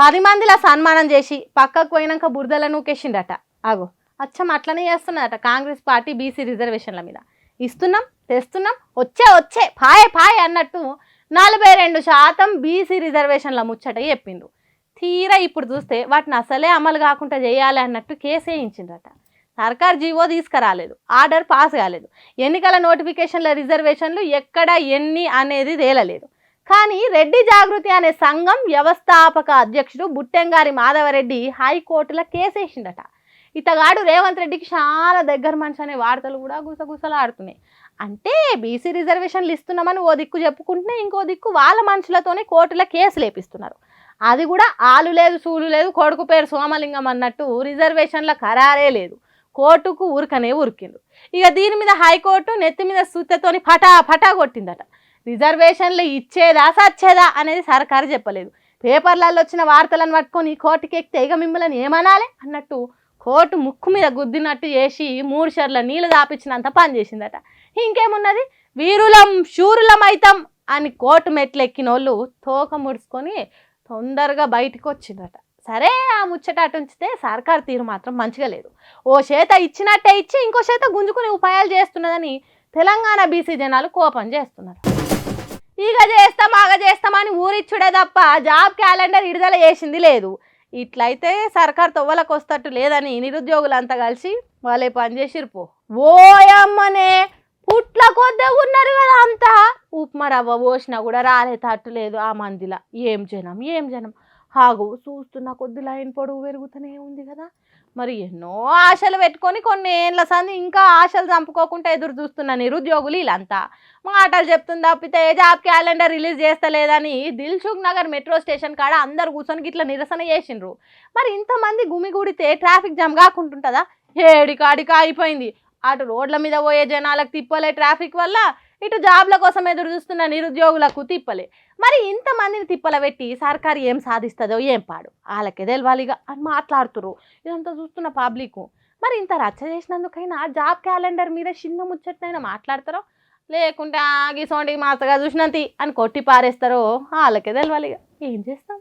10 మందిలా సన్మానం చేసి పక్కకు పోయినాక బురదల నూకేసిండట. ఆగో అచ్చం అట్లనే చేస్తున్నదట కాంగ్రెస్ పార్టీ బీసీ రిజర్వేషన్ల మీద. ఇస్తున్నాం తెస్తున్నాం వచ్చే పాయే పాయే అన్నట్టు 42% బీసీ రిజర్వేషన్ల ముచ్చట చెప్పిండు. తీరా ఇప్పుడు చూస్తే వాటిని అసలే అమలు కాకుండా చేయాలి అన్నట్టు కేసేయించిందట. సర్కార్ జీవో తీసుకురాలేదు, ఆర్డర్ పాస్ కాలేదు, ఎన్నికల నోటిఫికేషన్ల రిజర్వేషన్లు ఎక్కడ ఎన్ని అనేది తేలలేదు. కానీ రెడ్డి జాగృతి అనే సంఘం వ్యవస్థాపక అధ్యక్షుడు బుట్టెంగారి మాధవరెడ్డి హైకోర్టులో కేసేసిండట. ఇతగాడు రేవంత్ రెడ్డికి చాలా దగ్గర మనిషి అనే వార్తలు కూడా గుసగుసలాడుతున్నాయి. అంటే బీసీ రిజర్వేషన్లు ఇస్తున్నామని ఓ దిక్కు చెప్పుకుంటే ఇంకో దిక్కు వాళ్ళ మనుషులతోనే కోర్టులో కేసు లేపిస్తున్నారు. అది కూడా ఆలు లేదు సూలు లేదు, కొడుకు పేరు సోమలింగం అన్నట్టు రిజర్వేషన్ల ఖరారే లేదు, కోర్టుకు ఊరికనే ఉరికిండు. ఇక దీని మీద హైకోర్టు నెత్తి మీద సుత్తతోని ఫటా కొట్టిందట. రిజర్వేషన్లు ఇచ్చేదా సచ్చేదా అనేది సర్కారు చెప్పలేదు. పేపర్లలో వచ్చిన వార్తలను పట్టుకొని కోర్టుకి ఎక్కితే ఇక మిమ్మల్ని ఏమనాలి అన్నట్టు కోర్టు ముక్కు మీద గుద్దినట్టు చేసి 3 షర్ల నీళ్ళు దాపించినంత పని చేసిందట. ఇంకేమున్నది, వీరులం శూరులమైతం అని కోర్టు మెట్లు ఎక్కినోళ్ళు తోక ముడుచుకొని తొందరగా బయటకు వచ్చిందట. సరే ఆ ముచ్చట అటు ఉంచితే సర్కారు తీరు మాత్రం మంచిగా లేదు. ఓ చేత ఇచ్చినట్టే ఇచ్చి ఇంకో చేత గుంజుకునే ఉపాయాలు చేస్తున్నదని తెలంగాణ బీసీ జనాలు కోపం చేస్తున్నారు. ఇక చేస్తామని ఊరిచ్చుడే తప్ప జాబ్ క్యాలెండర్ విడుదల చేసింది లేదు. ఇట్లయితే సర్కారు తొవ్వలకు వస్తట్టు లేదని నిరుద్యోగులంతా కలిసి వాళ్ళే పనిచేసిర్పో. ఓయమ్మనే పుట్ల కొద్దే ఉన్నారు కదా అంతా, ఉప్మా రవ్వ పోసినా కూడా రాలేటట్టు లేదు ఆ మందిలా. ఏం జనం హాగు చూస్తున్న కొద్ది లైన్ పొడుగు పెరుగుతూనే ఉంది కదా. మరి ఎన్నో ఆశలు పెట్టుకొని కొన్ని ఏళ్ళ సంది ఇంకా ఆశలు చంపుకోకుండా ఎదురు చూస్తున్న నిరుద్యోగులు వీళ్ళంతా మాటలు చెప్తుంది తప్పితే జాబ్ క్యాలెండర్ రిలీజ్ చేస్తలేదని దిల్సుఖ్ నగర్ మెట్రో స్టేషన్ కాడ అందరు కూర్చొని ఇట్లా నిరసన చేసిండ్రు. మరి ఇంతమంది గుమిగూడితే ట్రాఫిక్ జామ్ కాకుంటుంటుందా? ఏడికాడికా అయిపోయింది. అటు రోడ్ల మీద పోయే జనాలకు తిప్పలే ట్రాఫిక్ వల్ల, ఇటు జాబ్ల కోసం ఎదురు చూస్తున్న నిరుద్యోగులకు తిప్పలే. మరి ఇంతమందిని తిప్పల పెట్టి సర్కారు ఏం సాధిస్తుందో ఏం పాడు వాళ్ళకే తెలవాలిగా అని మాట్లాడుతుర్రు. ఇదంతా చూస్తున్న పబ్లిక్ మరి ఇంత రచ్చ చేసినందుకైనా జాబ్ క్యాలెండర్ మీద చిన్న ముచ్చట్నైనా మాట్లాడతారో లేకుంటే ఆగి సోండి మాసగా చూసినంత అని కొట్టి పారేస్తారో వాళ్ళకే తెలవాలిగా. ఏం చేస్తాం.